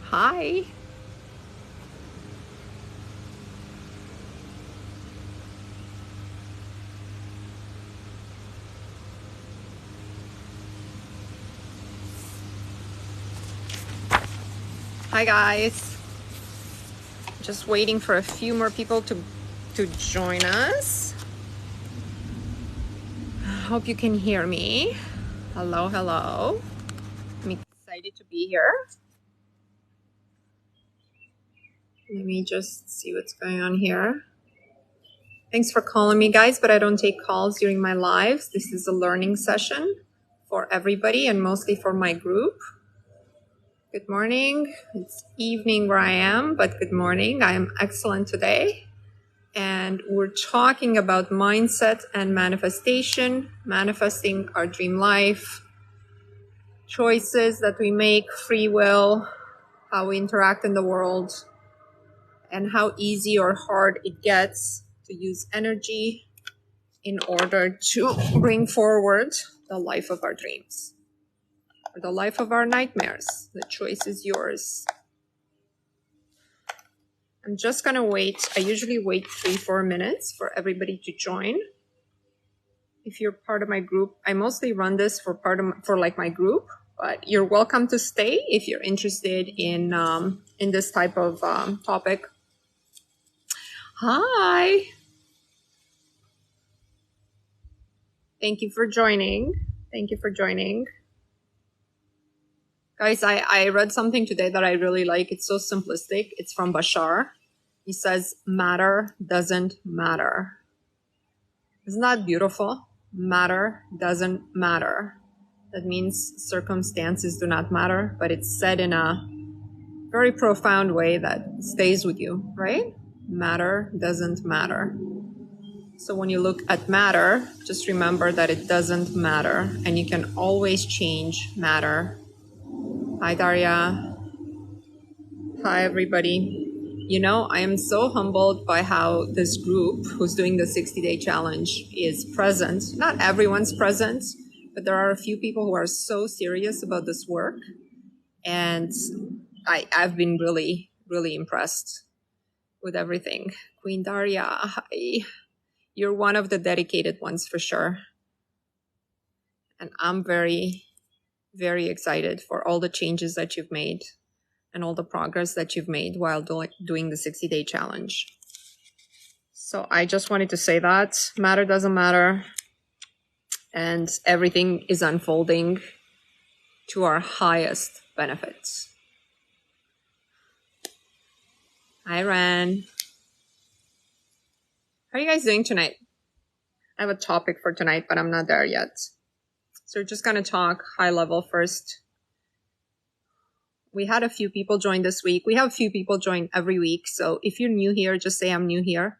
Hi. Hi guys. Just waiting for a few more people to join us. Hope you can hear me. Hello, hello. I'm excited to be here. Let me just see what's going on here. Thanks for calling me, guys, but I don't take calls during my lives. This is a learning session for everybody and mostly for my group. Good morning. It's evening where I am, but good morning. I am excellent today. And we're talking about mindset and manifestation, manifesting our dream life, choices that we make, free will, how we interact in the world, and how easy or hard it gets to use energy in order to bring forward the life of our dreams or the life of our nightmares. The choice is yours. I'm just going to wait. I usually wait 3-4 minutes for everybody to join. If you're part of my group, I mostly run this for like my group, but you're welcome to stay if you're interested in this type of topic. Hi. Thank you for joining. Thank you for joining. Guys, I read something today that I really like. It's so simplistic. It's from Bashar. He says, matter doesn't matter. Isn't that beautiful? Matter doesn't matter. That means circumstances do not matter, but it's said in a very profound way that stays with you, right? Matter doesn't matter. So when you look at matter, just remember that it doesn't matter and you can always change matter. Hi, Daria. Hi, everybody. You know, I am so humbled by how this group who's doing the 60-day challenge is present. Not everyone's present, but there are a few people who are so serious about this work. And I've been really, really impressed with everything. Queen Daria, hi. You're one of the dedicated ones for sure. And I'm very, very excited for all the changes that you've made and all the progress that you've made while doing the 60-day challenge. So I just wanted to say that matter doesn't matter and everything is unfolding to our highest benefits. Hi, Ren. How are you guys doing tonight? I have a topic for tonight, but I'm not there yet. So we're just going to talk high level first. We had a few people join this week. We have a few people join every week. So if you're new here, just say I'm new here.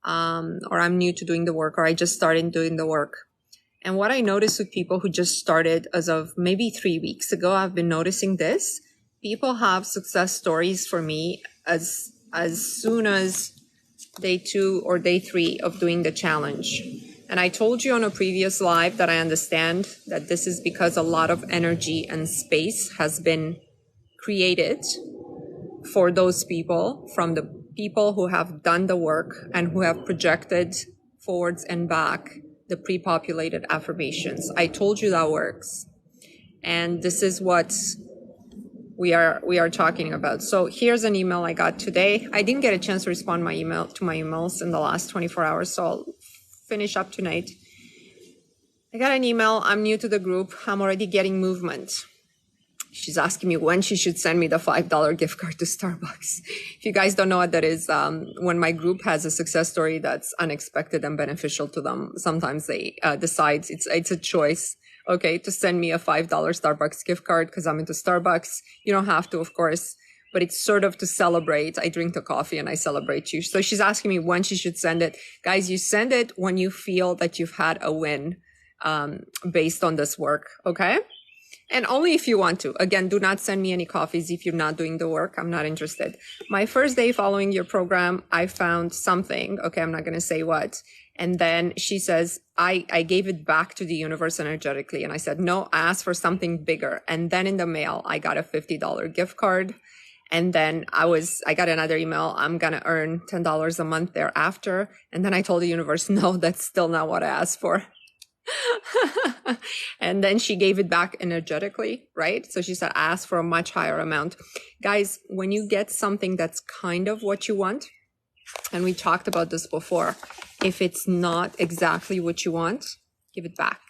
Or I'm new to doing the work, or I just started doing the work. And what I noticed with people who just started as of maybe 3 weeks ago, I've been noticing this. People have success stories for me as soon as day 2 or day 3 of doing the challenge. And I told you on a previous live that I understand that this is because a lot of energy and space has been created for those people from the people who have done the work and who have projected forwards and back the pre-populated affirmations. I told you that works. And this is what we are talking about. So here's an email I got today. I didn't get a chance to respond to my emails in the last 24 hours, so I'll finish up tonight. I got an email. I'm new to the group. I'm already getting movement. She's asking me when she should send me the $5 gift card to Starbucks. If you guys don't know what that is, when my group has a success story that's unexpected and beneficial to them, sometimes they decide it's a choice, okay, to send me a $5 Starbucks gift card because I'm into Starbucks. You don't have to, of course, but it's sort of to celebrate. I drink the coffee and I celebrate you. So she's asking me when she should send it. Guys, you send it when you feel that you've had a win based on this work, okay? And only if you want to. Again, do not send me any coffees if you're not doing the work. I'm not interested. My first day following your program, I found something. Okay, I'm not going to say what. And then she says, I gave it back to the universe energetically. And I said, no, I asked for something bigger. And then in the mail, I got a $50 gift card. And then I got another email. I'm going to earn $10 a month thereafter. And then I told the universe, no, that's still not what I asked for. And then she gave it back energetically, right? So she said, I asked for a much higher amount. Guys, when you get something that's kind of what you want, and we talked about this before, if it's not exactly what you want, give it back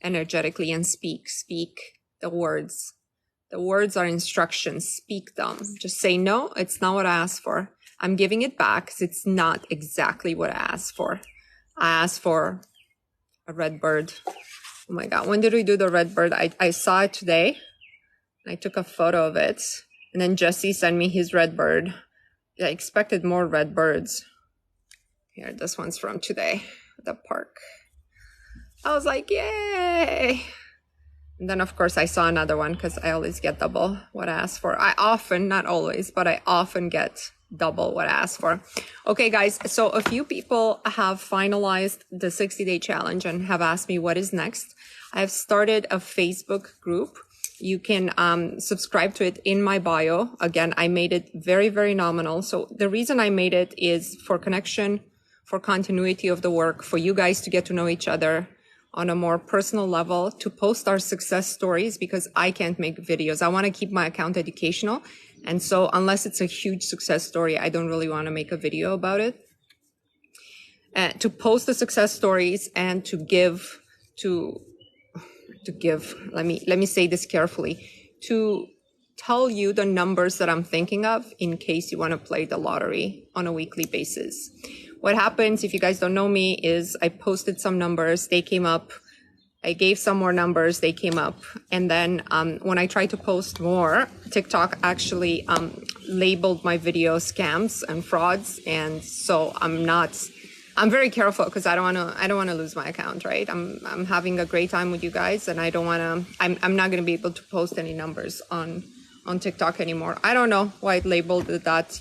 energetically and speak the words. The words are instructions. Speak them. Just say, no, it's not what I asked for. I'm giving it back because it's not exactly what I asked for. I asked for a red bird. Oh my God. When did we do the red bird? I saw it today. I took a photo of it. And then Jesse sent me his red bird. I expected more red birds. Here, this one's from today at the park. I was like, yay. And then, of course, I saw another one because I always get double what I ask for. I often, not always, but I often get double what I ask for. Okay, guys. So a few people have finalized the 60-day challenge and have asked me what is next. I've started a Facebook group. You can subscribe to it in my bio. Again, I made it very, very nominal. So the reason I made it is for connection, for continuity of the work, for you guys to get to know each other on a more personal level, to post our success stories, because I can't make videos. I want to keep my account educational. And so unless it's a huge success story, I don't really want to make a video about it. To post the success stories and to give, let me say this carefully, to tell you the numbers that I'm thinking of in case you want to play the lottery on a weekly basis. What happens, if you guys don't know me, is I posted some numbers, they came up. I gave some more numbers, they came up. And then when I tried to post more, TikTok actually labeled my video scams and frauds. And so I'm very careful because I don't want to lose my account, right? I'm having a great time with you guys, and I'm not going to be able to post any numbers on TikTok anymore. I don't know why it labeled it that,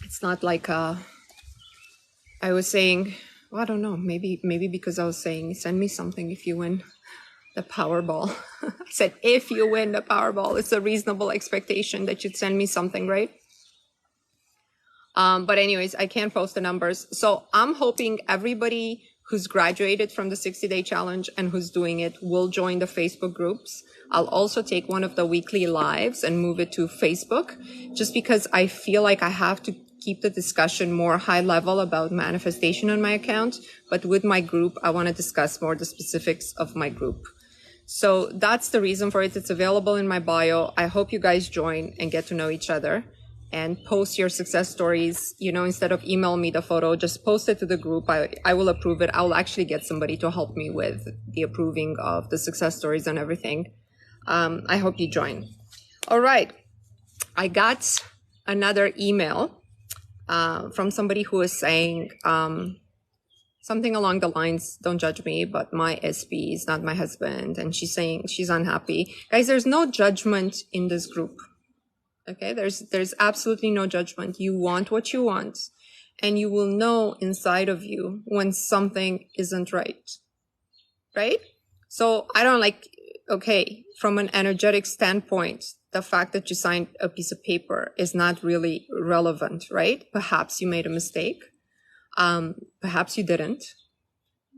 it's not like I was saying, well, I don't know, maybe because I was saying, send me something if you win the Powerball. I said, if you win the Powerball, it's a reasonable expectation that you'd send me something, right? But anyways, I can't post the numbers. So I'm hoping everybody who's graduated from the 60-day challenge and who's doing it will join the Facebook groups. I'll also take one of the weekly lives and move it to Facebook, just because I feel like I have to keep the discussion more high level about manifestation on my account. But with my group, I want to discuss more the specifics of my group. So that's the reason for it. It's available in my bio. I hope you guys join and get to know each other and post your success stories. Instead of email me the photo, just post it to the group. I will approve it. I'll actually get somebody to help me with the approving of the success stories and everything. I hope you join. All right. I got another email from somebody who is saying something along the lines, don't judge me, but my SB is not my husband. And she's saying she's unhappy. Guys, there's no judgment in this group. Okay, there's absolutely no judgment. You want what you want, and you will know inside of you when something isn't right. Right? So I don't okay, from an energetic standpoint, the fact that you signed a piece of paper is not really relevant, right? Perhaps you made a mistake. Perhaps you didn't.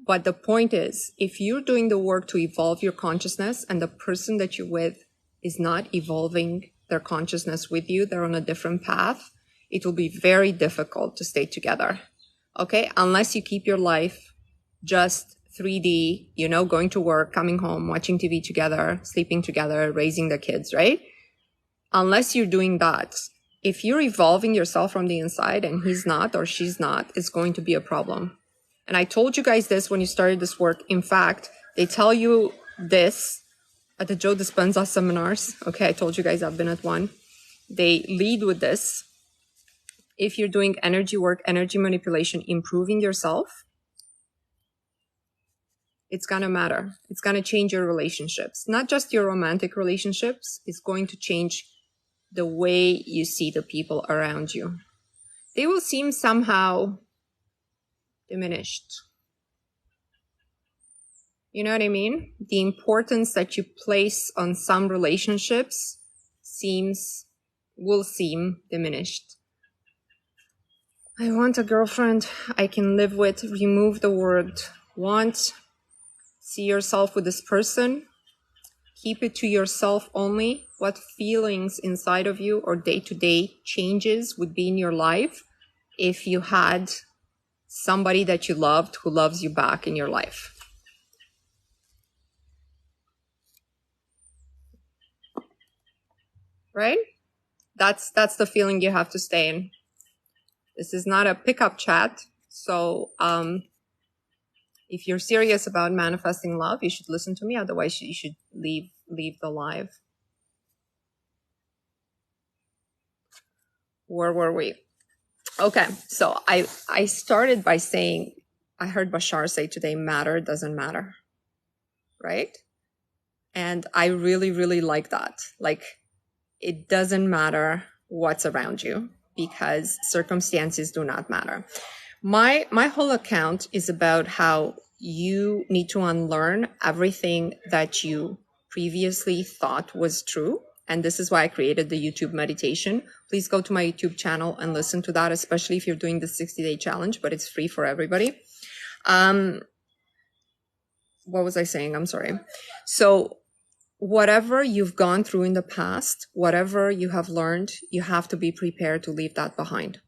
But the point is, if you're doing the work to evolve your consciousness and the person that you're with is not evolving their consciousness with you, they're on a different path, it will be very difficult to stay together. Okay? Unless you keep your life just 3D, going to work, coming home, watching TV together, sleeping together, raising the kids, right? Unless you're doing that, if you're evolving yourself from the inside and he's not or she's not, it's going to be a problem. And I told you guys this when you started this work. In fact, they tell you this at the Joe Dispenza seminars. Okay, I told you guys I've been at one. They lead with this. If you're doing energy work, energy manipulation, improving yourself, it's going to matter. It's going to change your relationships, not just your romantic relationships. It's going to change the way you see the people around you. They will seem somehow diminished. You know what I mean? The importance that you place on some relationships will seem diminished. I want a girlfriend I can live with. Remove the word want. See yourself with this person. Keep it to yourself only. What feelings inside of you or day-to-day changes would be in your life if you had somebody that you loved who loves you back in your life? Right? That's the feeling you have to stay in. This is not a pickup chat. So if you're serious about manifesting love, you should listen to me. Otherwise, you should leave the live. Where were we? Okay, so I started by saying, I heard Bashar say today, matter doesn't matter, right? And I really, really like that. Like, it doesn't matter what's around you because circumstances do not matter. My whole account is about how you need to unlearn everything that you previously thought was true. And this is why I created the YouTube meditation. Please go to my YouTube channel and listen to that, especially if you're doing the 60-day challenge, but it's free for everybody. What was I saying? I'm sorry. So whatever you've gone through in the past, whatever you have learned, you have to be prepared to leave that behind.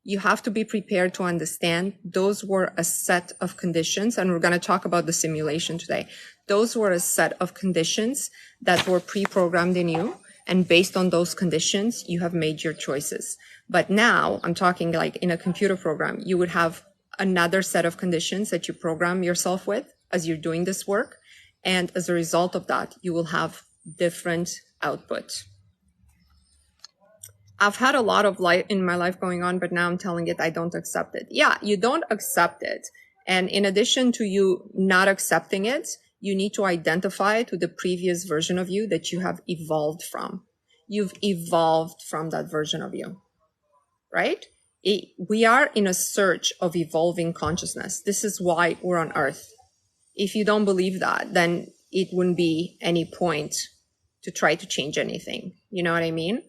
You have to be prepared to understand those were a set of conditions, and we're going to talk about the simulation today. Those were a set of conditions that were pre-programmed in you, and based on those conditions, you have made your choices. But now, I'm talking like in a computer program, you would have another set of conditions that you program yourself with as you're doing this work, and as a result of that, you will have different output. I've had a lot of life in my life going on, but now I'm telling it I don't accept it. Yeah, you don't accept it. And in addition to you not accepting it, you need to identify to the previous version of you that you have evolved from. You've evolved from that version of you, right? We are in a search of evolving consciousness. This is why we're on Earth. If you don't believe that, then it wouldn't be any point to try to change anything. You know what I mean?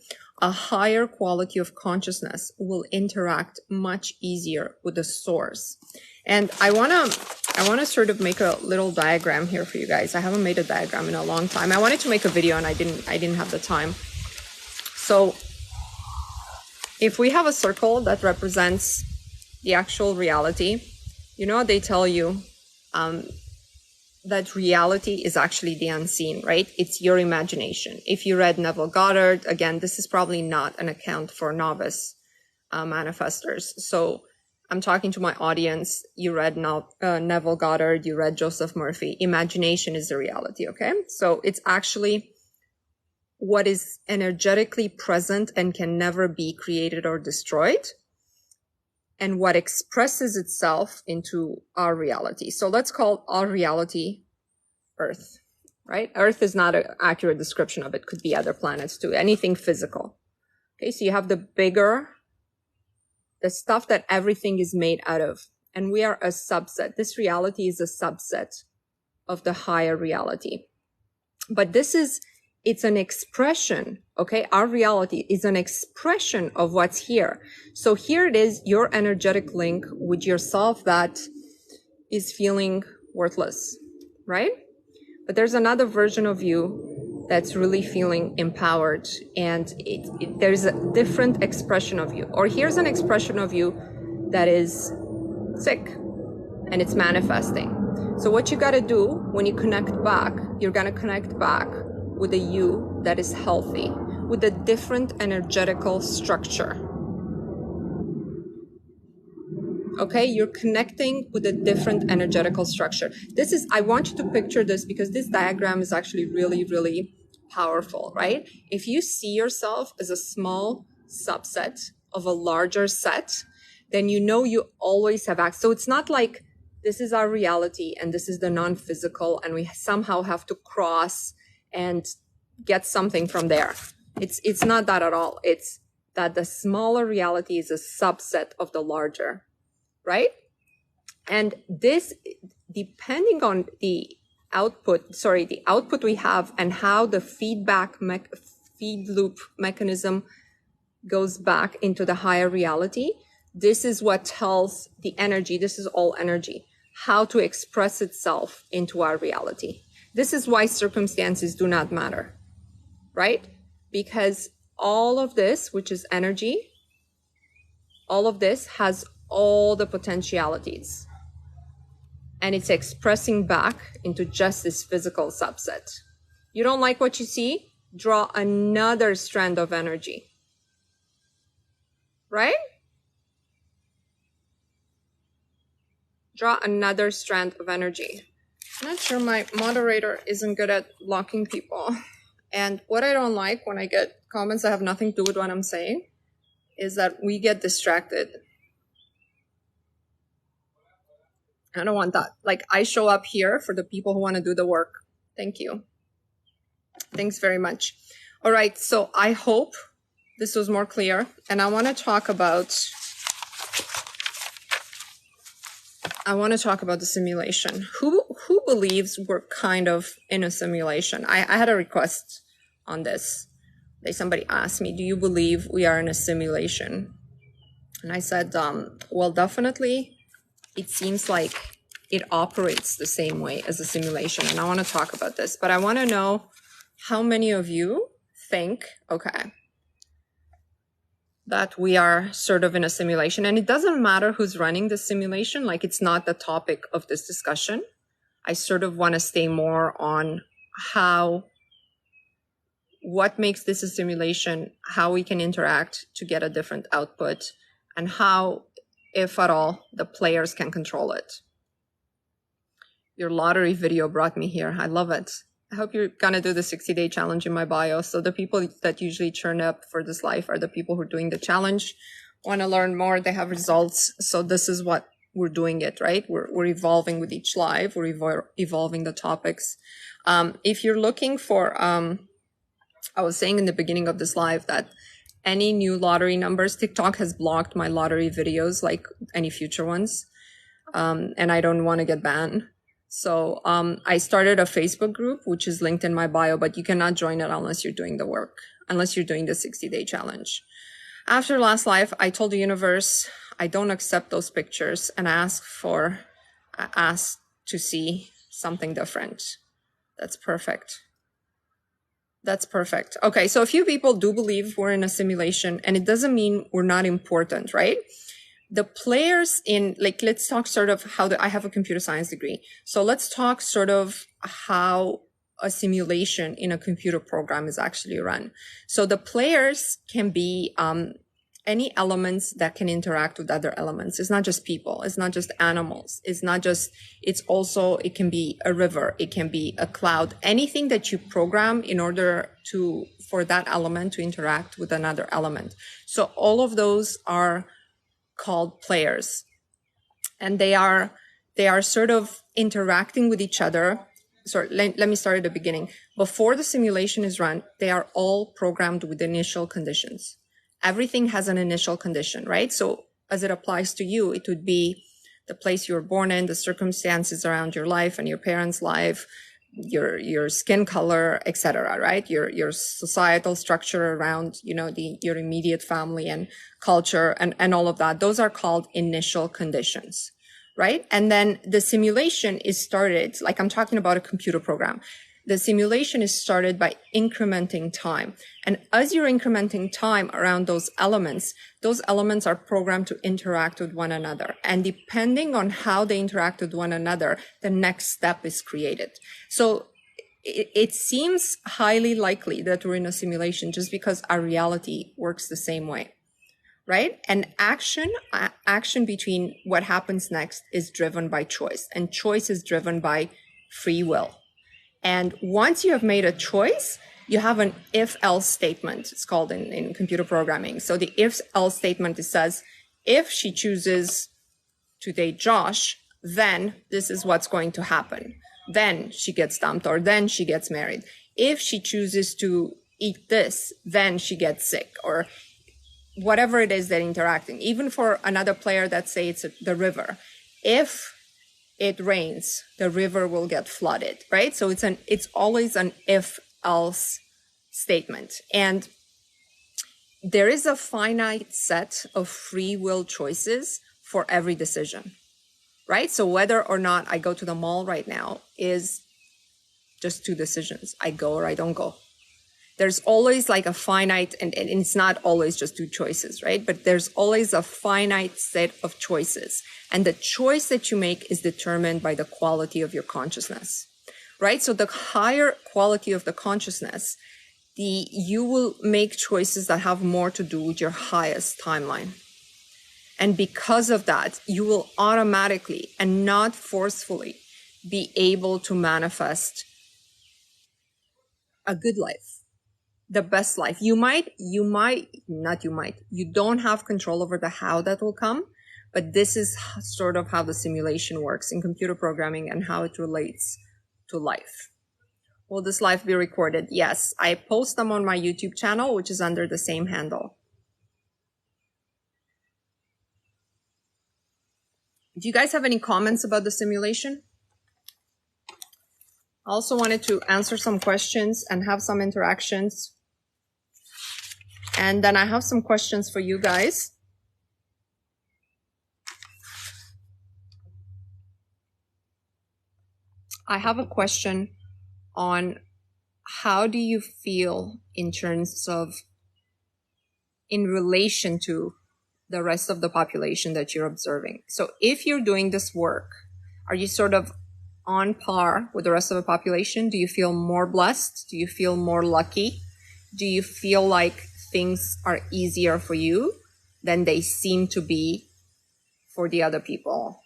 A higher quality of consciousness will interact much easier with the source. And I want to sort of make a little diagram here for you guys. I haven't made a diagram in a long time. I wanted to make a video and I didn't have the time. So if we have a circle that represents the actual reality, you know, they tell you that reality is actually the unseen, right? It's your imagination. If you read Neville Goddard, again, this is probably not an account for novice manifestors. So I'm talking to my audience. You read Neville Goddard, you read Joseph Murphy. Imagination is the reality, okay? So it's actually what is energetically present and can never be created or destroyed, and what expresses itself into our reality. So let's call our reality Earth, right? Earth is not an accurate description of it. Could be other planets too, anything physical. Okay, so you have the stuff that everything is made out of. And we are a subset. This reality is a subset of the higher reality. But it's an expression, okay? Our reality is an expression of what's here. So here it is, your energetic link with yourself that is feeling worthless, right? But there's another version of you that's really feeling empowered, and there's a different expression of you. Or here's an expression of you that is sick and it's manifesting. So what you got to do when you connect back, you're going to connect back with a you that is healthy, with a different energetical structure. Okay, you're connecting with a different energetical structure. I want you to picture this because this diagram is actually really, really powerful, right? If you see yourself as a small subset of a larger set, then you know you always have access. So it's not like this is our reality and this is the non-physical and we somehow have to cross and get something from there. It's not that at all. It's that the smaller reality is a subset of the larger, right? And depending on the output we have and how the feed loop mechanism goes back into the higher reality, this is what tells the energy, this is all energy, how to express itself into our reality. This is why circumstances do not matter, right? Because all of this, which is energy, all of this has all the potentialities, and it's expressing back into just this physical subset. You don't like what you see? Draw another strand of energy, right? Draw another strand of energy. I'm not sure, my moderator isn't good at blocking people. And what I don't like when I get comments that have nothing to do with what I'm saying is that we get distracted. I don't want that. Like, I show up here for the people who want to do the work. Thank you. Thanks very much. All right, so I hope this was more clear. And I want to talk about the simulation. Who believes we're kind of in a simulation? I had a request on this. Somebody asked me, do you believe we are in a simulation? And I said, well, definitely. It seems like it operates the same way as a simulation. And I want to talk about this, but I want to know how many of you think, okay, that we are sort of in a simulation. And it doesn't matter who's running the simulation. Like, it's not the topic of this discussion. I sort of want to stay more on what makes this a simulation, how we can interact to get a different output, and how, if at all, the players can control it. Your lottery video brought me here. I love it. I hope you're going to do the 60-day challenge in my bio. So the people that usually turn up for this live are the people who are doing the challenge, want to learn more, they have results. So this is what we're doing it, right? We're evolving with each live. We're evolving the topics. If you're looking for, I was saying in the beginning of this live that any new lottery numbers, TikTok has blocked my lottery videos, like any future ones. And I don't want to get banned. So I started a Facebook group, which is linked in my bio, but you cannot join it unless you're doing the work, unless you're doing the 60-day challenge. After last live, I told the universe, I don't accept those pictures, and I asked to see something different. That's perfect. That's perfect. Okay, so a few people do believe we're in a simulation, and it doesn't mean we're not important, right? The players in, like, let's talk sort of I have a computer science degree. So let's talk sort of how a simulation in a computer program is actually run. So the players can be any elements that can interact with other elements. It's not just people. It's not just animals. It can be a river. It can be a cloud. Anything that you program in order for that element to interact with another element. So all of those are called players, and they are sort of interacting with each other. So let me start at the beginning. Before the simulation is run, they are all programmed with initial conditions. Everything has an initial condition, right? So as it applies to you, it would be the place you were born in, the circumstances around your life and your parents' life, your skin color, etc., right? Your societal structure around, your immediate family and culture and all of that. Those are called initial conditions, right? And then the simulation is started, like I'm talking about a computer program. The simulation is started by incrementing time. And as you're incrementing time around those elements are programmed to interact with one another. And depending on how they interact with one another, the next step is created. So it seems highly likely that we're in a simulation just because our reality works the same way, right? And action between what happens next is driven by choice, and choice is driven by free will. And once you have made a choice, you have an if-else statement. It's called in computer programming. So the if-else statement, it says, if she chooses to date Josh, then this is what's going to happen. Then she gets dumped, or then she gets married. If she chooses to eat this, then she gets sick, or whatever it is they're interacting. Even for another player, let's say it's the river. If it rains, the river will get flooded, right? So it's always an if else statement. And there is a finite set of free will choices for every decision, right? So whether or not I go to the mall right now is just two decisions. I go or I don't go. There's always like a finite, and it's not always just two choices, right? But there's always a finite set of choices. And the choice that you make is determined by the quality of your consciousness, right? So the higher quality of the consciousness, you will make choices that have more to do with your highest timeline. And because of that, you will automatically and not forcefully be able to manifest a good life, the best life. You don't have control over the how that will come, but this is sort of how the simulation works in computer programming and how it relates to life. Will this live be recorded? Yes, I post them on my YouTube channel, which is under the same handle. Do you guys have any comments about the simulation? I also wanted to answer some questions and have some interactions. And then I have some questions for you guys. I have a question on how do you feel in terms of in relation to the rest of the population that you're observing. So if you're doing this work, are you sort of on par with the rest of the population? Do you feel more blessed? Do you feel more lucky? Do you feel like things are easier for you than they seem to be for the other people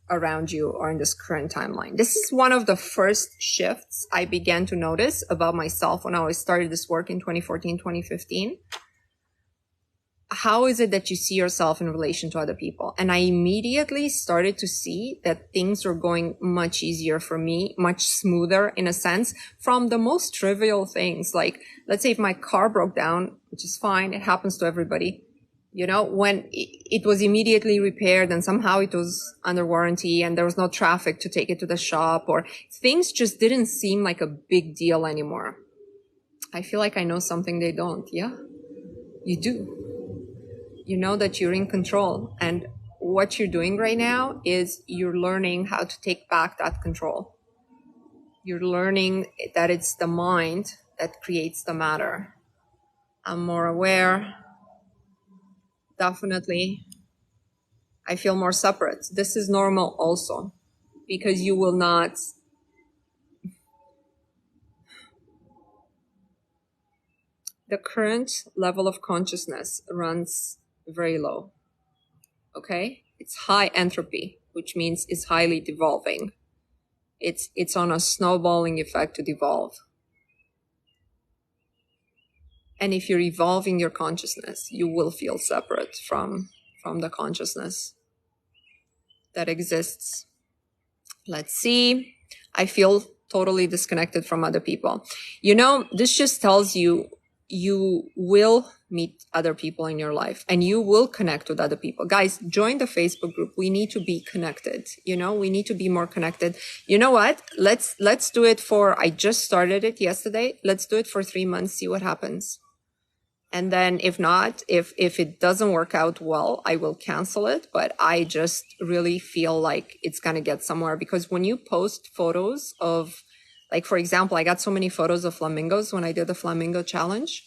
around you or in this current timeline? This is one of the first shifts I began to notice about myself when I started this work in 2014, 2015. How is it that you see yourself in relation to other people? And I immediately started to see that things are going much easier for me, much smoother in a sense, from the most trivial things. Like, let's say if my car broke down, which is fine, it happens to everybody. You know, when it was immediately repaired and somehow it was under warranty and there was no traffic to take it to the shop, or things just didn't seem like a big deal anymore. I feel like I know something they don't. Yeah, you do. You know that you're in control, and what you're doing right now is you're learning how to take back that control. You're learning that it's the mind that creates the matter. I'm more aware. Definitely. I feel more separate. This is normal also, because you will not. The current level of consciousness runs very low. Okay? It's high entropy, which means it's highly devolving. It's on a snowballing effect to devolve. And if you're evolving your consciousness, you will feel separate from the consciousness that exists. Let's see. I feel totally disconnected from other people. You know, this just tells you you will meet other people in your life and you will connect with other people. Guys, join the Facebook group. We need to be connected. You know, we need to be more connected. You know what? Let's do it I just started it yesterday. Let's do it for 3 months, see what happens. And then if not, if it doesn't work out well, I will cancel it. But I just really feel like it's going to get somewhere, because when you post photos of, like, for example, I got so many photos of flamingos when I did the flamingo challenge.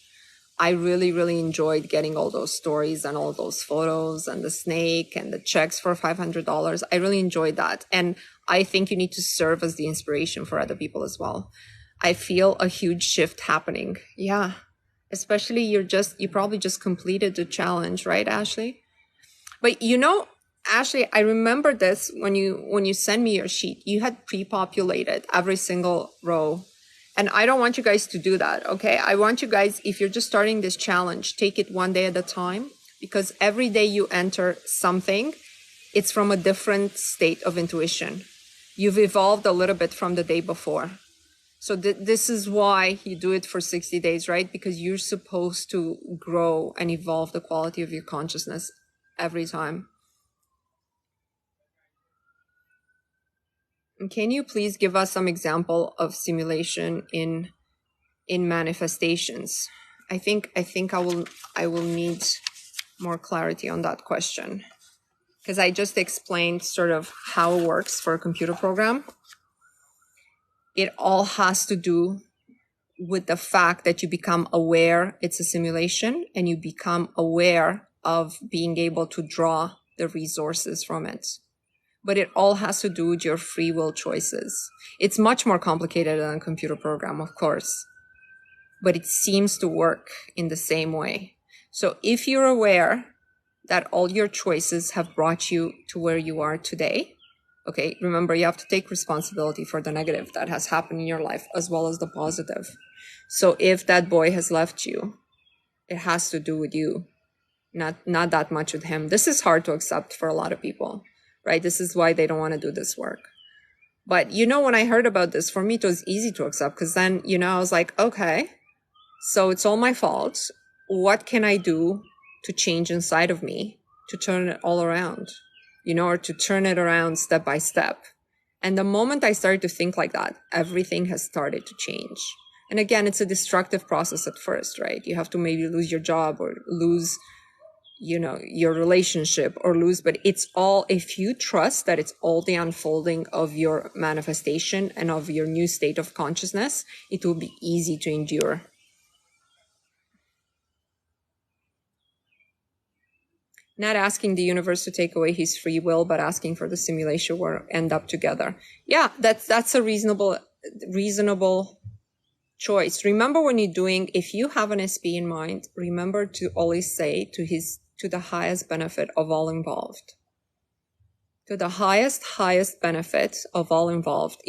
I really, really enjoyed getting all those stories and all those photos and the snake and the checks for $500. I really enjoyed that. And I think you need to serve as the inspiration for other people as well. I feel a huge shift happening. Yeah. Especially you probably just completed the challenge, right, Ashley? But you know, Ashley, I remember this when you sent me your sheet, you had pre-populated every single row. And I don't want you guys to do that, okay? I want you guys, if you're just starting this challenge, take it one day at a time, because every day you enter something, it's from a different state of intuition. You've evolved a little bit from the day before. So this is why you do it for 60 days, right? Because you're supposed to grow and evolve the quality of your consciousness every time. Can you please give us some example of simulation in manifestations? I think I will need more clarity on that question, because I just explained sort of how it works for a computer program. It all has to do with the fact that you become aware it's a simulation, and you become aware of being able to draw the resources from it. But it all has to do with your free will choices. It's much more complicated than a computer program, of course, but it seems to work in the same way. So if you're aware that all your choices have brought you to where you are today, okay, remember, you have to take responsibility for the negative that has happened in your life as well as the positive. So if that boy has left you, it has to do with you, not that much with him. This is hard to accept for a lot of people, right? This is why they don't want to do this work. But when I heard about this, for me, it was easy to accept, because then, I was like, okay, so it's all my fault. What can I do to change inside of me to turn it all around, or to turn it around step by step? And the moment I started to think like that, everything has started to change. And again, it's a destructive process at first, right? You have to maybe lose your job or lose, your relationship or lose, but it's all, if you trust that it's all the unfolding of your manifestation and of your new state of consciousness, it will be easy to endure. Not asking the universe to take away his free will, but asking for the simulation where end up together. Yeah, that's a reasonable choice. Remember, when you're doing, if you have an SP in mind, remember to always say to the highest benefit of all involved. To the highest benefit of all involved.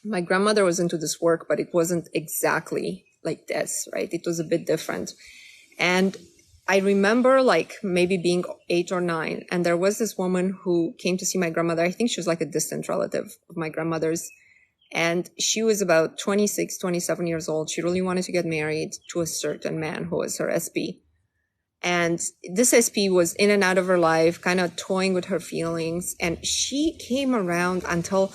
My grandmother was into this work, but it wasn't exactly like this, right? It was a bit different. And I remember maybe being 8 or 9, and there was this woman who came to see my grandmother. I think she was like a distant relative of my grandmother's. And she was about 26, 27 years old. She really wanted to get married to a certain man who was her SP. And this SP was in and out of her life, kind of toying with her feelings. And she came around until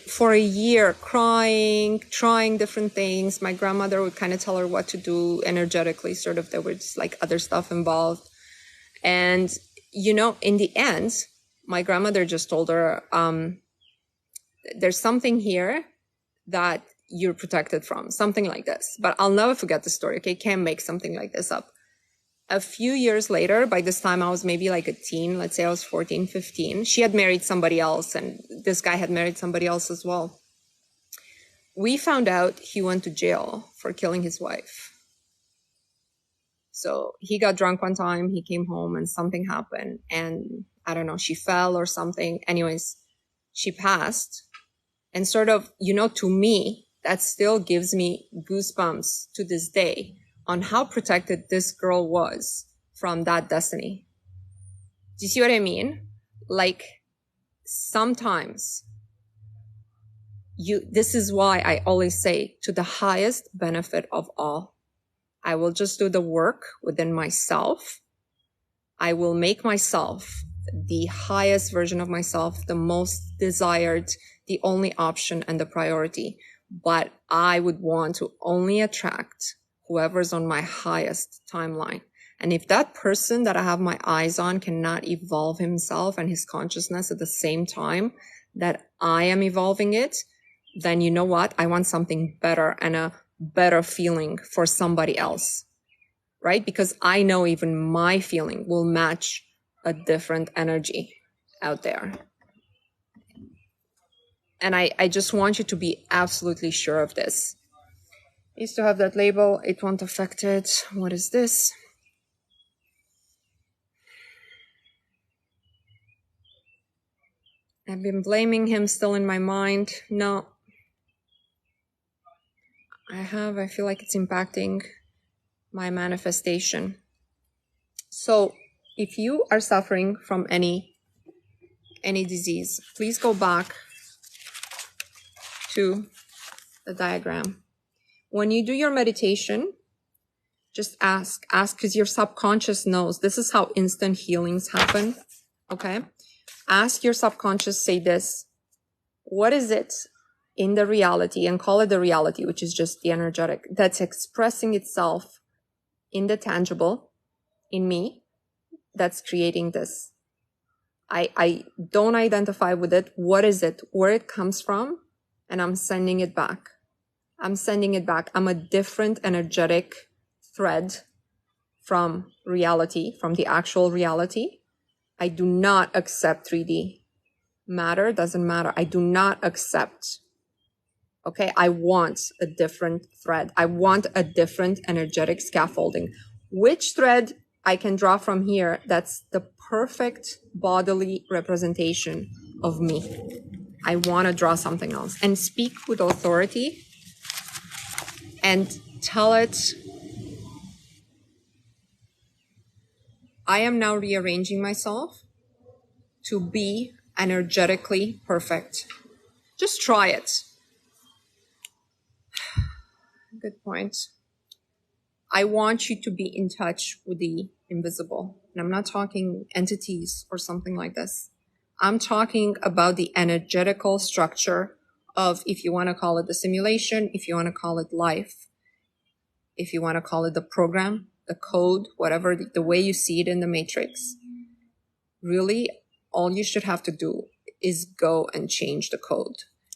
for a year, crying, trying different things. My grandmother would kind of tell her what to do energetically, sort of. There was other stuff involved. And, in the end, my grandmother just told her, there's something here that you're protected from, something like this. But I'll never forget the story, okay? Can't make something like this up. A few years later, by this time I was maybe a teen, let's say I was 14, 15. She had married somebody else, and this guy had married somebody else as well. We found out he went to jail for killing his wife. So he got drunk one time, he came home and something happened, and I don't know, she fell or something. Anyways, she passed. And sort of, to me, that still gives me goosebumps to this day on how protected this girl was from that destiny. Do you see what I mean? Sometimes this is why I always say, to the highest benefit of all, I will just do the work within myself. I will make myself the highest version of myself, the most desired, the only option and the priority. But I would want to only attract whoever's on my highest timeline. And if that person that I have my eyes on cannot evolve himself and his consciousness at the same time that I am evolving it, then you know what? I want something better and a better feeling for somebody else, right? Because I know even my feeling will match a different energy out there. And I just want you to be absolutely sure of this. I used to have that label. It won't affect it. What is this? I've been blaming him still in my mind. No. I feel like it's impacting my manifestation. So if you are suffering from any disease, please go back to the diagram. When you do your meditation, just ask because your subconscious knows. This is how instant healings happen. Okay. Ask your subconscious, say this: What is it in the reality, and call it the reality, which is just the energetic, that's expressing itself in the tangible, in me, that's creating this? I don't identify with it. What is it? Where it comes from? And I'm sending it back. I'm sending it back. I'm a different energetic thread from reality, from the actual reality. I do not accept 3D matter. Doesn't matter. I do not accept. Okay. I want a different thread. I want a different energetic scaffolding. Which thread I can draw from here? That's the perfect bodily representation of me. I want to draw something else and speak with authority and tell it, I am now rearranging myself to be energetically perfect. Just try it. Good point. I want you to be in touch with the invisible. And I'm not talking entities or something like this. I'm talking about the energetical structure of, if you want to call it the simulation, if you want to call it life, if you want to call it the program, the code, whatever, the way you see it in the matrix. Really, all you should have to do is go and change the code.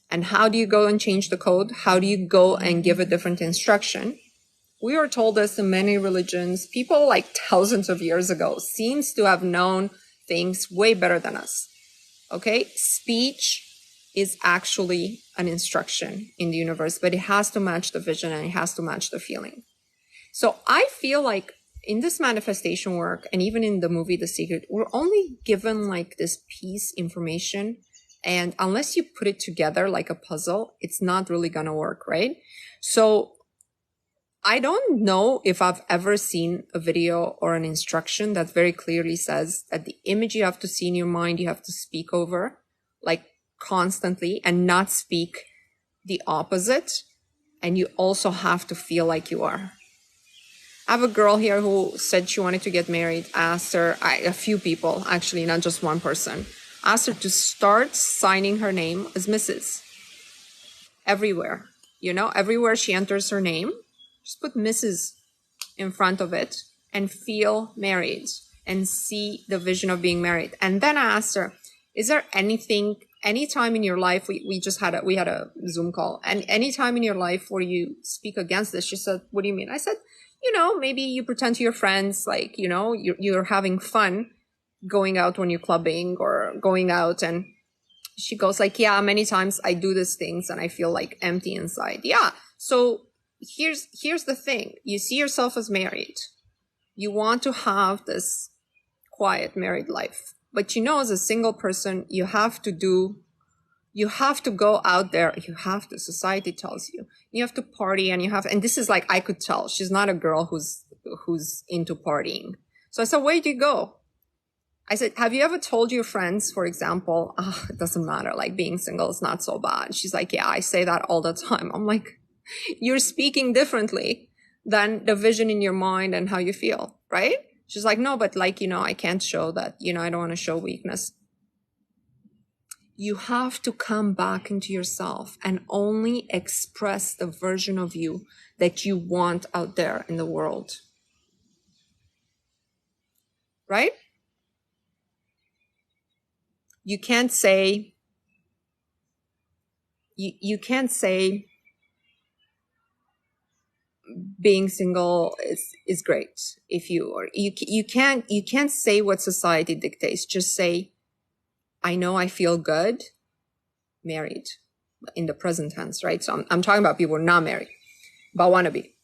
And how do you go and change the code? How do you go and give a different instruction? We are told this in many religions. People like thousands of years ago seems to have known things way better than us. Okay? Speech is actually an instruction in the universe, but it has to match the vision and it has to match the feeling. So I feel like in this manifestation work, and even in the movie The Secret, we're only given like this piece information, and unless you put it together like a puzzle, it's not really gonna work, right? So I don't know if I've ever seen a video or an instruction that very clearly says that the image you have to see in your mind, you have to speak over like constantly and not speak the opposite. And you also have to feel like you are. I have a girl here who said she wanted to get married. Asked her, a few people, actually, not just one person, asked her to start signing her name as Mrs. everywhere. You know, everywhere she enters her name, just put Mrs. in front of it and feel married and see the vision of being married. And then I asked her, is there anything, any time in your life, we had a Zoom call, and any time in your life where you speak against this? She said, what do you mean? I said, you know, maybe you pretend to your friends, like, you know, you're having fun going out when you're clubbing or going out. And she goes like, yeah, many times I do these things and I feel like empty inside. Yeah. So here's the thing. You see yourself as married. You want to have this quiet married life. But you know, as a single person, you have to go out there. Society tells you have to party, and and this is like, I could tell she's not a girl who's into partying. So I said, where do you go? I said, have you ever told your friends, for example, it doesn't matter, like being single is not so bad? She's like, yeah, I say that all the time. I'm like, you're speaking differently than the vision in your mind and how you feel, right? She's like, no, but like, you know, I can't show that, you know, I don't want to show weakness. You have to come back into yourself and only express the version of you that you want out there in the world. Right? You can't say, you can't say being single is great if you can't say what society dictates. Just say, I know I feel good married, in the present tense, right? So I'm talking about people who are not married but want to be.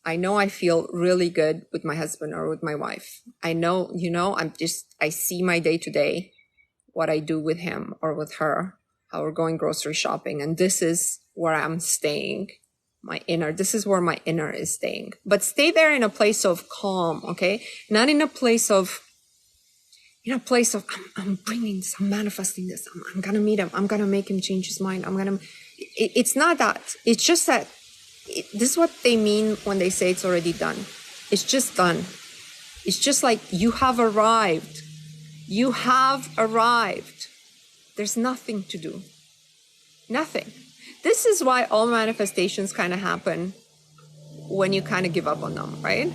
I know I feel really good with my husband or with my wife. I know, you know, I see my day to day, what I do with him or with her, how we're going grocery shopping, and this is where I'm staying. This is where my inner is staying. But stay there in a place of calm, okay? Not in a place of, I'm bringing this, I'm manifesting this, I'm going to meet him, I'm going to make him change his mind, it's not that. It's just that, this is what they mean when they say it's already done. It's just done. It's just like, you have arrived. You have arrived. There's nothing to do. Nothing. This is why all manifestations kind of happen when you kind of give up on them, right?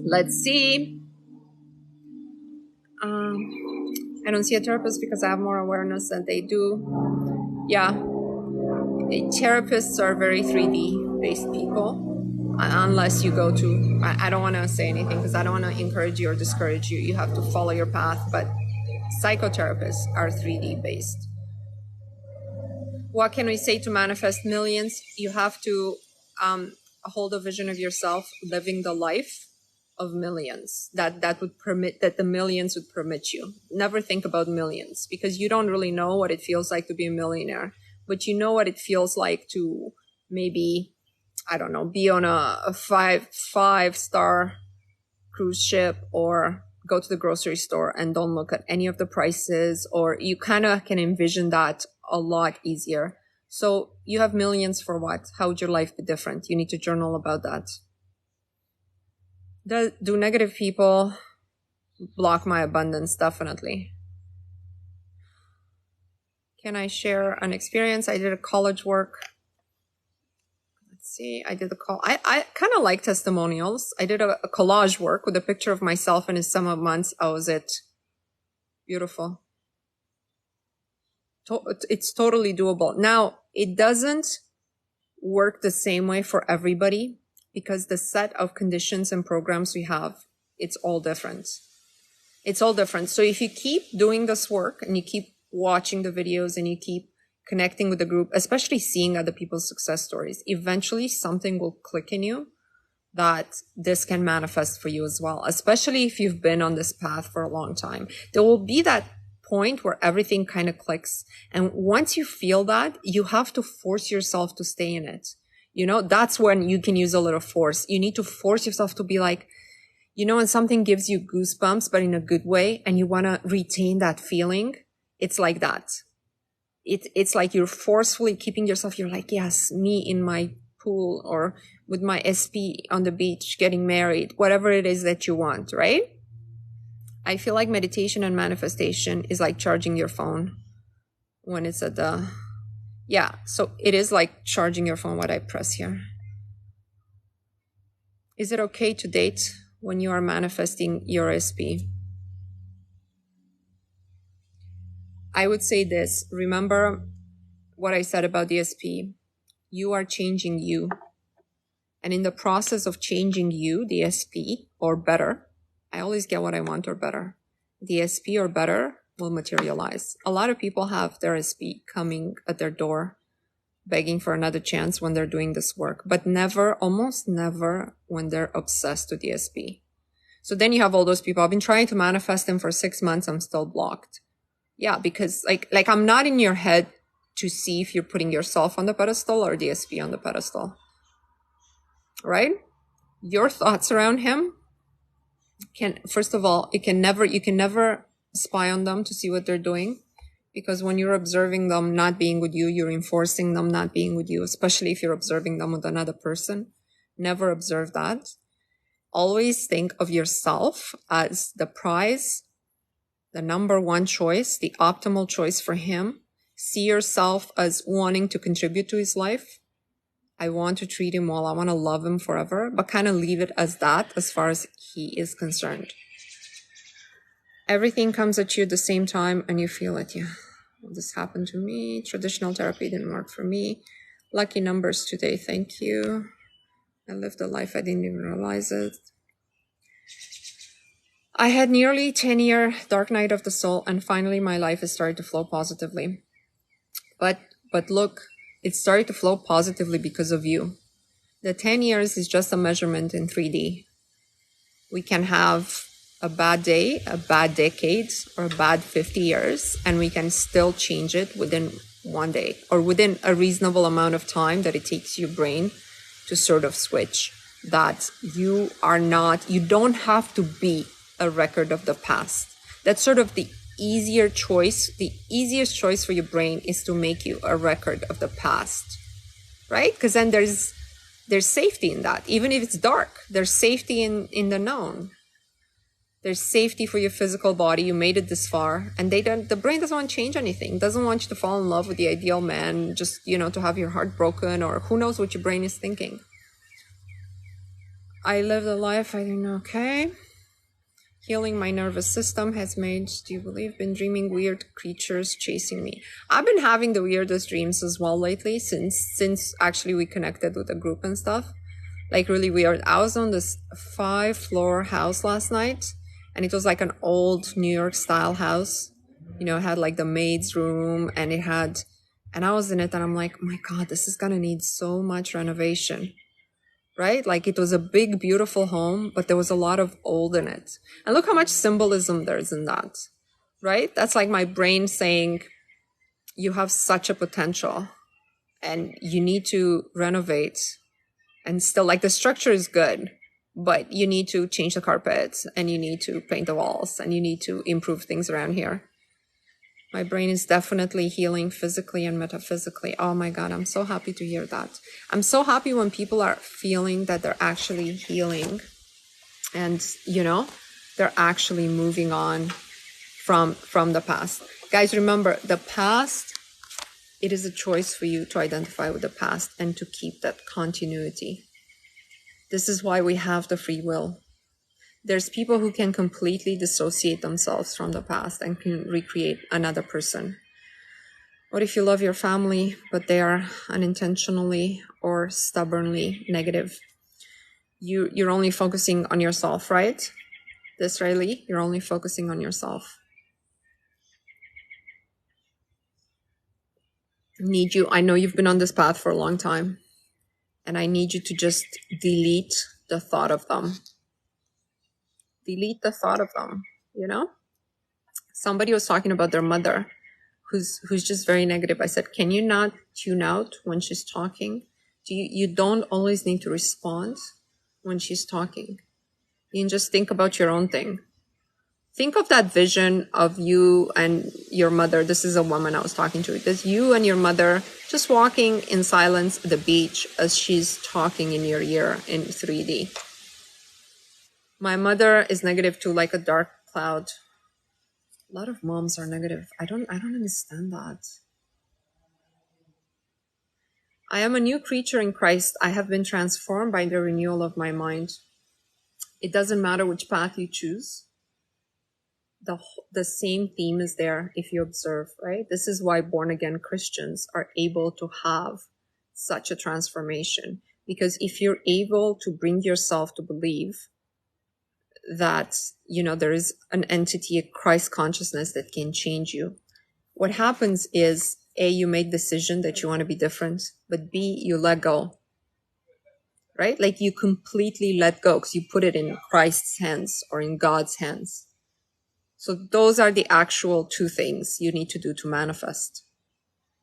Let's see. I don't see a therapist because I have more awareness than they do. Yeah, therapists are very 3D based people. Unless you go to, I don't want to say anything because I don't want to encourage you or discourage you. You have to follow your path, but psychotherapists are 3D based. What can we say to manifest millions? You have to hold a vision of yourself living the life of millions that would permit, that the millions would permit you. Never think about millions because you don't really know what it feels like to be a millionaire, but you know what it feels like to maybe, I don't know, be on a five-star cruise ship or go to the grocery store and don't look at any of the prices, or you kind of can envision that a lot easier. So you have millions for what? How would your life be different? You need to journal about that. Do negative people block my abundance? Definitely. Can I share an experience? I did a college work. Let's see. I did a call. I kind of like testimonials. I did a collage work with a picture of myself in his summer months. How was it? Beautiful. It's totally doable. Now, it doesn't work the same way for everybody because the set of conditions and programs we have, it's all different. It's all different. So if you keep doing this work and you keep watching the videos and you keep connecting with the group, especially seeing other people's success stories, eventually something will click in you that this can manifest for you as well, especially if you've been on this path for a long time. There will be that point where everything kind of clicks. And once you feel that, you have to force yourself to stay in it. You know, that's when you can use a little force. You need to force yourself to be like, you know, when something gives you goosebumps, but in a good way, and you want to retain that feeling, it's like that. It's like you're forcefully keeping yourself, you're like, yes, me in my pool or with my SP on the beach, getting married, whatever it is that you want, right? I feel like meditation and manifestation is like charging your phone when it's at the, yeah, so it is like charging your phone, what I press here. Is it okay to date when you are manifesting your SP? I would say this, remember what I said about the SP. You are changing you. And in the process of changing you, the SP or better, I always get what I want or better. The SP or better will materialize. A lot of people have their SP coming at their door, begging for another chance when they're doing this work, but never, almost never when they're obsessed with the SP. So then you have all those people, I've been trying to manifest them for 6 months, I'm still blocked. Yeah, because like I'm not in your head to see if you're putting yourself on the pedestal or the SP on the pedestal, right? Your thoughts around him can, first of all, you can never spy on them to see what they're doing, because when you're observing them not being with you, you're enforcing them not being with you, especially if you're observing them with another person. Never observe that. Always think of yourself as the prize, the number one choice, the optimal choice for him. See yourself as wanting to contribute to his life. I want to treat him well. I want to love him forever, but kind of leave it as that as far as he is concerned. Everything comes at you at the same time and you feel it. Yeah, well, this happened to me. Traditional therapy didn't work for me. Lucky numbers today. Thank you. I lived a life I didn't even realize it. I had nearly 10-year dark night of the soul, and finally my life is starting to flow positively. But look, it started to flow positively because of you. The 10 years is just a measurement in 3D. We can have a bad day, a bad decade, or a bad 50 years, and we can still change it within one day or within a reasonable amount of time that it takes your brain to sort of switch. That you don't have to be a record of the past. That's sort of the easier choice. The easiest choice for your brain is to make you a record of the past, right? Because then there's safety in that. Even if it's dark, there's safety in the known. There's safety for your physical body. You made it this far, and the brain doesn't want to change anything. It doesn't want you to fall in love with the ideal man, just, to have your heart broken, or who knows what your brain is thinking. I lived a life I didn't know. Okay. Healing my nervous system has made, do you believe, been dreaming weird creatures chasing me. I've been having the weirdest dreams as well lately, since actually we connected with the group and stuff. Like really weird. I was on this 5-floor house last night, and it was like an old New York style house. It had like the maid's room, and I was in it, and I'm like, oh my God, this is gonna need so much renovation. Right? Like it was a big, beautiful home, but there was a lot of old in it. And look how much symbolism there's in that, right? That's like my brain saying, you have such a potential and you need to renovate. And still, like, the structure is good, but you need to change the carpets, and you need to paint the walls, and you need to improve things around here. My brain is definitely healing physically and metaphysically. Oh my God, I'm so happy to hear that. I'm so happy when people are feeling that they're actually healing and, they're actually moving on from the past. Guys, remember, the past, it is a choice for you to identify with the past and to keep that continuity. This is why we have the free will. There's people who can completely dissociate themselves from the past and can recreate another person. What if you love your family, but they are unintentionally or stubbornly negative? You're only focusing on yourself, right? The Israeli, you're only focusing on yourself. I know you've been on this path for a long time, and I need you to just delete the thought of them. Delete the thought of them, Somebody was talking about their mother who's just very negative. I said, can you not tune out when she's talking? You don't always need to respond when she's talking. You can just think about your own thing. Think of that vision of you and your mother. This is a woman I was talking to. There's you and your mother just walking in silence at the beach as she's talking in your ear in 3D. My mother is negative too, like a dark cloud. A lot of moms are negative. I don't understand that. I am a new creature in Christ. I have been transformed by the renewal of my mind. It doesn't matter which path you choose. The same theme is there if you observe, right? This is why born-again Christians are able to have such a transformation. Because if you're able to bring yourself to believe that, there is an entity, a Christ consciousness that can change you, what happens is, A, you make decision that you want to be different, but B, you let go, right? Like you completely let go because you put it in Christ's hands or in God's hands. So those are the actual two things you need to do to manifest.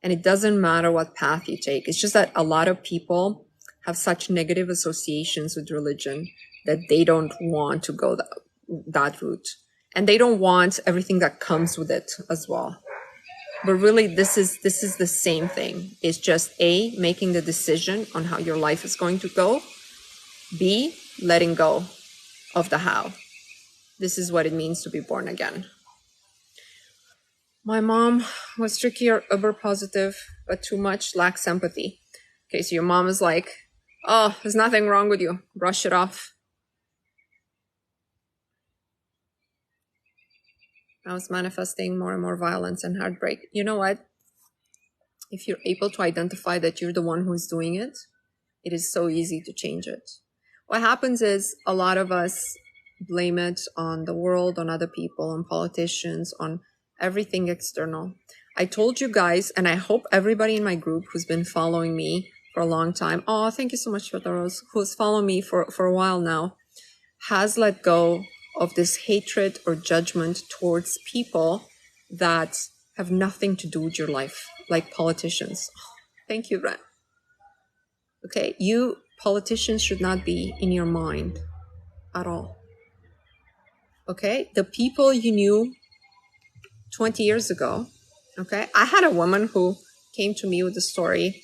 And it doesn't matter what path you take. It's just that a lot of people have such negative associations with religion that they don't want to go that route. And they don't want everything that comes with it as well. But really, this is the same thing. It's just A, making the decision on how your life is going to go. B, letting go of the how. This is what it means to be born again. My mom was trickier, uber positive, but too much, lacks empathy. Okay, so your mom is like, oh, there's nothing wrong with you. Brush it off. I was manifesting more and more violence and heartbreak. You know what? If you're able to identify that you're the one who's doing it, it is so easy to change it. What happens is a lot of us blame it on the world, on other people, on politicians, on everything external. I told you guys, and I hope everybody in my group who's been following me for a long time, oh, thank you so much for those, who's followed me for a while now, has let go of this hatred or judgment towards people that have nothing to do with your life, like politicians. Thank you, Ren. Okay, you politicians should not be in your mind at all. Okay, the people you knew 20 years ago, okay, I had a woman who came to me with a story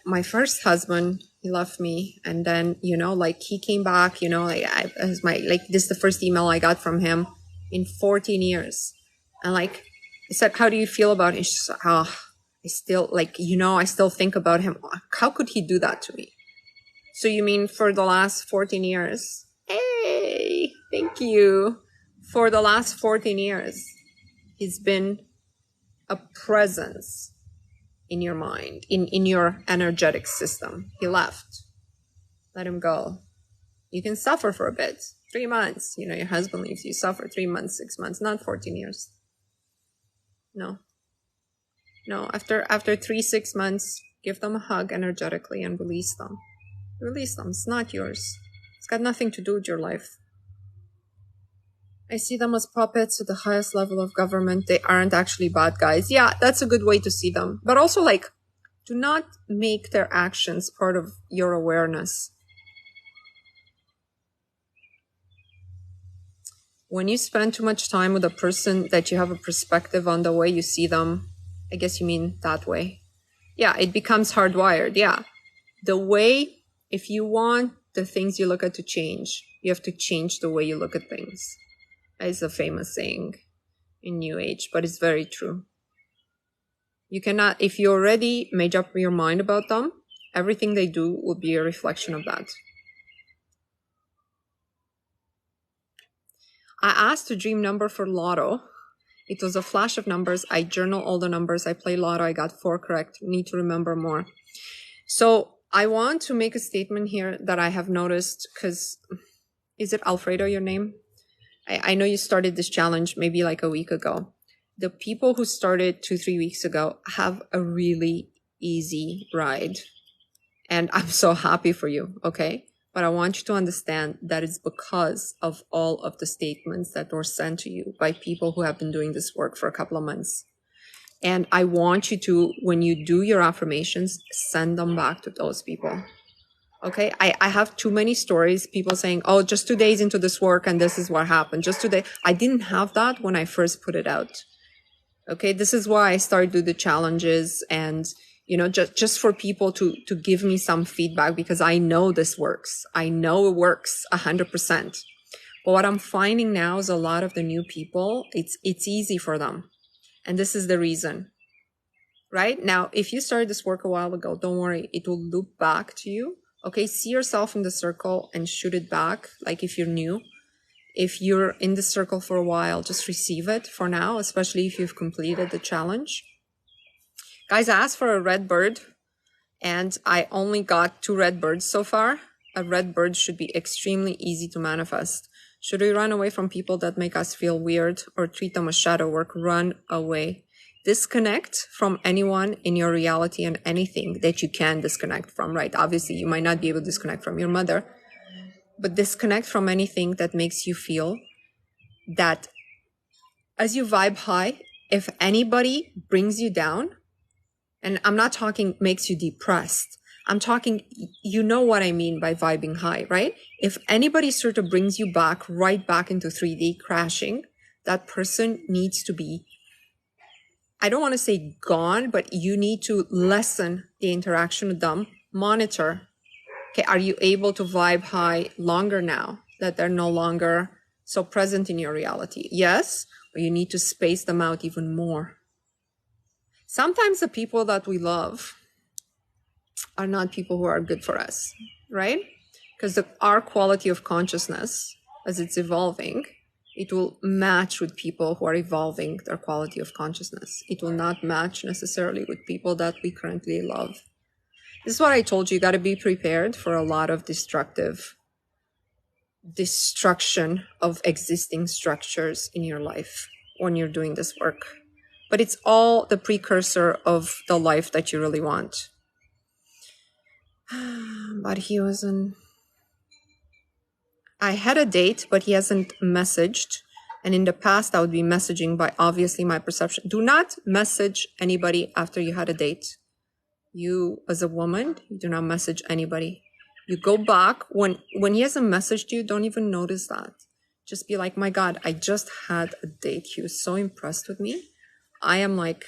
my first husband, he left me, and then, like he came back, like this is the first email I got from him in 14 years. And like I said, how do you feel about it? She's like, I still I still think about him. How could he do that to me? So you mean for the last 14 years? Hey, thank you. For the last 14 years, he's been a presence in your mind, in your energetic system. He left. Let him go. You can suffer for a bit. 3 months. Your husband leaves, you suffer 3 months, 6 months, not 14 years. No. After 3-6 months, give them a hug energetically and release them. Release them. It's not yours. It's got nothing to do with your life. I see them as puppets at the highest level of government. They aren't actually bad guys. Yeah, that's a good way to see them. But also, do not make their actions part of your awareness. When you spend too much time with a person that you have a perspective on the way you see them, I guess you mean that way. Yeah, it becomes hardwired. Yeah. The way, if you want the things you look at to change, you have to change the way you look at things. It's a famous saying in New Age, but it's very true. You cannot, if you already made up your mind about them, everything they do will be a reflection of that. I asked a dream number for Lotto. It was a flash of numbers. I journal all the numbers. I play Lotto. I got 4 correct. Need to remember more. So I want to make a statement here that I have noticed, because is it Alfredo, your name? I know you started this challenge maybe like a week ago. The people who started 2-3 weeks ago have a really easy ride. And I'm so happy for you, okay? But I want you to understand that it's because of all of the statements that were sent to you by people who have been doing this work for a couple of months. And I want you to, when you do your affirmations, send them back to those people. Okay, I have too many stories, people saying, oh, just 2 days into this work and this is what happened. Just today. I didn't have that when I first put it out. Okay, this is why I started to do the challenges and, just for people to give me some feedback, because I know this works. I know it works 100%. But what I'm finding now is a lot of the new people, it's easy for them. And this is the reason. Right now, if you started this work a while ago, don't worry, it will loop back to you. Okay, see yourself in the circle and shoot it back. Like if you're new, if you're in the circle for a while, just receive it for now, especially if you've completed the challenge. Guys, I asked for a red bird and I only got 2 red birds so far. A red bird should be extremely easy to manifest. Should we run away from people that make us feel weird or treat them as shadow work? Run away. Disconnect from anyone in your reality and anything that you can disconnect from, right? Obviously, you might not be able to disconnect from your mother, but disconnect from anything that makes you feel that as you vibe high, if anybody brings you down, and I'm not talking makes you depressed, I'm talking, you know what I mean by vibing high, right? If anybody sort of brings you back, right back into 3D crashing, that person needs to be, I don't want to say gone, but you need to lessen the interaction with them. Monitor. Okay, are you able to vibe high longer now that they're no longer so present in your reality? Yes, or you need to space them out even more. Sometimes the people that we love are not people who are good for us, right? Because our quality of consciousness, as it's evolving, it will match with people who are evolving their quality of consciousness. It will not match necessarily with people that we currently love. This is what I told you. You got to be prepared for a lot of destruction of existing structures in your life when you're doing this work. But it's all the precursor of the life that you really want. But he wasn't. I had a date, but he hasn't messaged. And in the past, I would be messaging by obviously my perception. Do not message anybody after you had a date. You, as a woman, you do not message anybody. You go back. When he hasn't messaged you, don't even notice that. Just be like, my God, I just had a date. He was so impressed with me. I am like,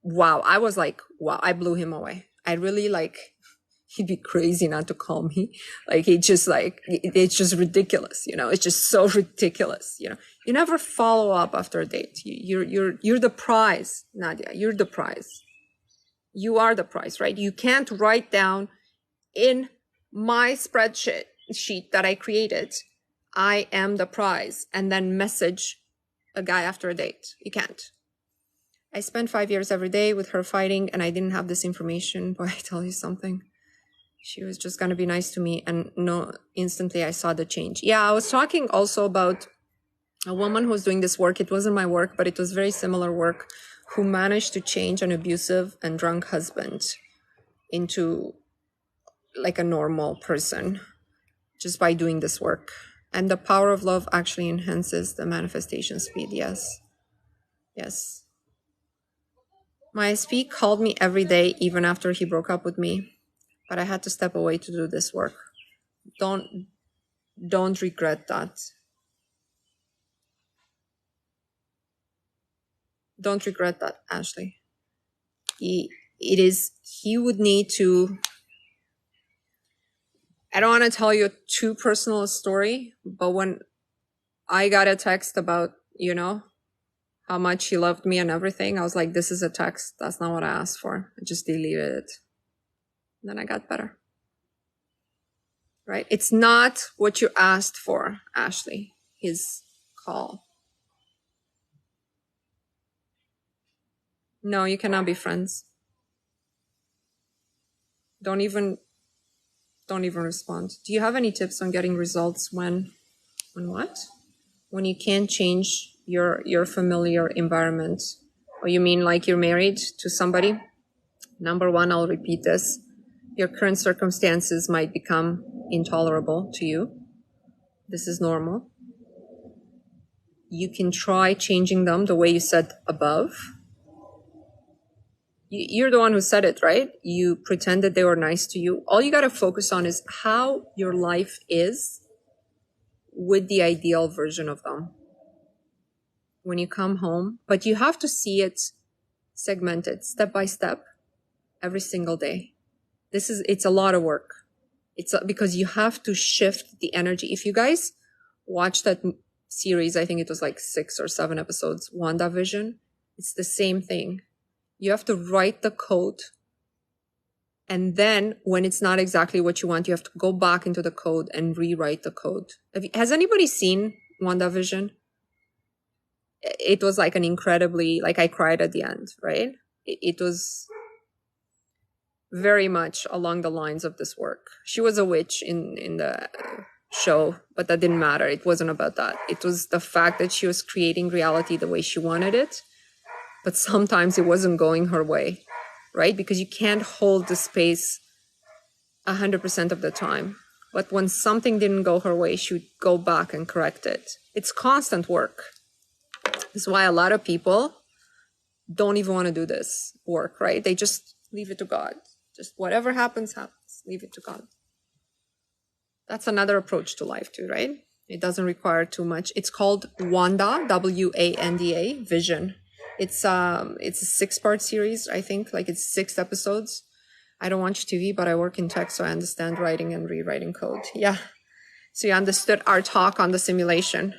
wow, I was like, wow, I blew him away. I really like, he'd be crazy not to call me. Like, it's just ridiculous. It's just so ridiculous. You never follow up after a date. You're the prize, Nadia. You're the prize. You are the prize, right? You can't write down in my spreadsheet sheet that I created, I am the prize, and then message a guy after a date. You can't. I spent 5 years every day with her fighting, and I didn't have this information. But I tell you something, she was just going to be nice to me, and no, instantly I saw the change. Yeah, I was talking also about a woman who was doing this work. It wasn't my work, but it was very similar work, who managed to change an abusive and drunk husband into like a normal person just by doing this work. And the power of love actually enhances the manifestation speed. Yes. My SP called me every day, even after he broke up with me, but I had to step away to do this work. Don't regret that. Don't regret that, Ashley. He would need to, I don't want to tell you a too personal story, but when I got a text about, how much he loved me and everything, I was like, this is a text. That's not what I asked for. I just deleted it. Then I got better. Right? It's not what you asked for, Ashley, his call. No, you cannot be friends. Don't even respond. Do you have any tips on getting results when what? When you can't change your familiar environment? Or you mean like you're married to somebody? Number one, I'll repeat this. Your current circumstances might become intolerable to you. This is normal. You can try changing them the way you said above. You're the one who said it, right? You pretended they were nice to you. All you got to focus on is how your life is with the ideal version of them when you come home. But you have to see it segmented, step by step, every single day. It's a lot of work. Because you have to shift the energy. If you guys watch that series, I think it was like 6 or 7 episodes, WandaVision, it's the same thing. You have to write the code. And then when it's not exactly what you want, you have to go back into the code and rewrite the code. Has anybody seen WandaVision? It was like an incredibly, like I cried at the end, right? It was very much along the lines of this work. She was a witch in the show, but that didn't matter. It wasn't about that. It was the fact that she was creating reality the way she wanted it, but sometimes it wasn't going her way, right? Because you can't hold the space 100% of the time. But when something didn't go her way, she would go back and correct it. It's constant work. That's why a lot of people don't even want to do this work, right? They just leave it to God. Just whatever happens, happens. Leave it to God. That's another approach to life too, right? It doesn't require too much. It's called Wanda, W-A-N-D-A, Vision. It's a 6-part series, I think, like it's 6 episodes. I don't watch TV, but I work in tech, so I understand writing and rewriting code. Yeah. So you understood our talk on the simulation.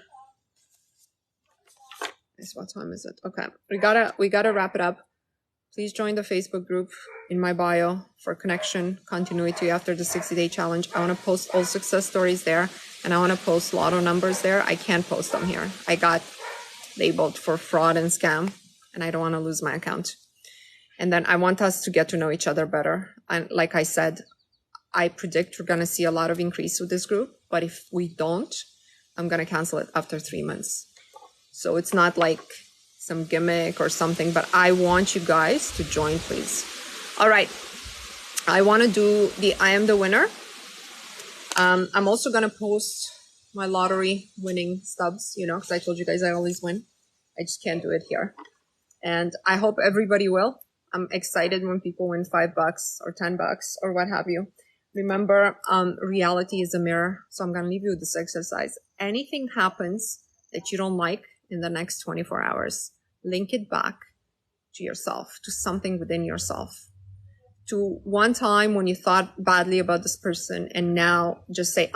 What time is it? Okay. We gotta wrap it up. Please join the Facebook group in my bio for connection continuity after the 60-day challenge. I want to post all success stories there, and I want to post lotto numbers there. I can't post them here. I got labeled for fraud and scam, and I don't want to lose my account. And then I want us to get to know each other better. And like I said, I predict we're going to see a lot of increase with this group, but if we don't, I'm going to cancel it after 3 months. So it's not like some gimmick or something, but I want you guys to join, please. All right. I want to do the I am the winner. I'm also going to post my lottery winning stubs, because I told you guys I always win. I just can't do it here. And I hope everybody will. I'm excited when people win $5 or $10 or what have you. Remember, reality is a mirror. So I'm going to leave you with this exercise. Anything happens that you don't like in the next 24 hours, link it back to yourself, to something within yourself, to one time when you thought badly about this person, and now just say,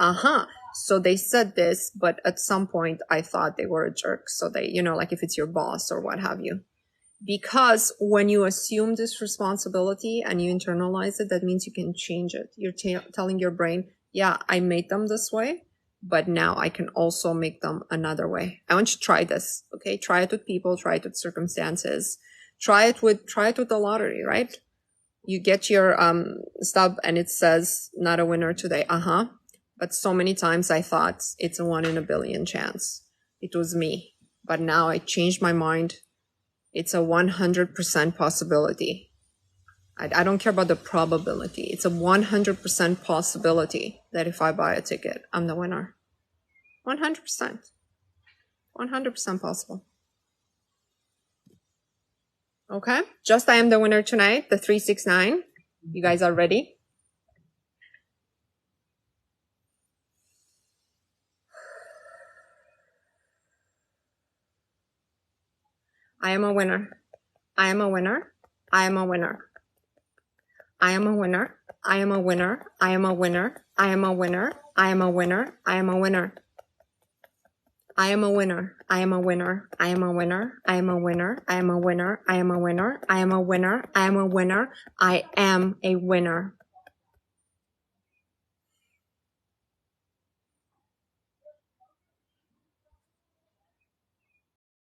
so they said this, but at some point I thought they were a jerk. So they, like if it's your boss or what have you. Because when you assume this responsibility and you internalize it, that means you can change it. You're telling your brain, yeah, I made them this way, but now I can also make them another way. I want you to try this. Okay. Try it with people, try it with circumstances, try it with the lottery, right? You get your stub and it says not a winner today. But so many times I thought it's a 1 in a billion chance. It was me. But now I changed my mind. It's a 100% possibility. I don't care about the probability. It's a 100% possibility that if I buy a ticket, I'm the winner. 100%. 100% possible. Okay. Just I am the winner tonight, the 369. You guys are ready? I am a winner. I am a winner. I am a winner. I am a winner. I am a winner. I am a winner. I am a winner. I am a winner. I am a winner. I am a winner. I am a winner. I am a winner. I am a winner. I am a winner. I am a winner. I am a winner. I am a winner. I am a winner.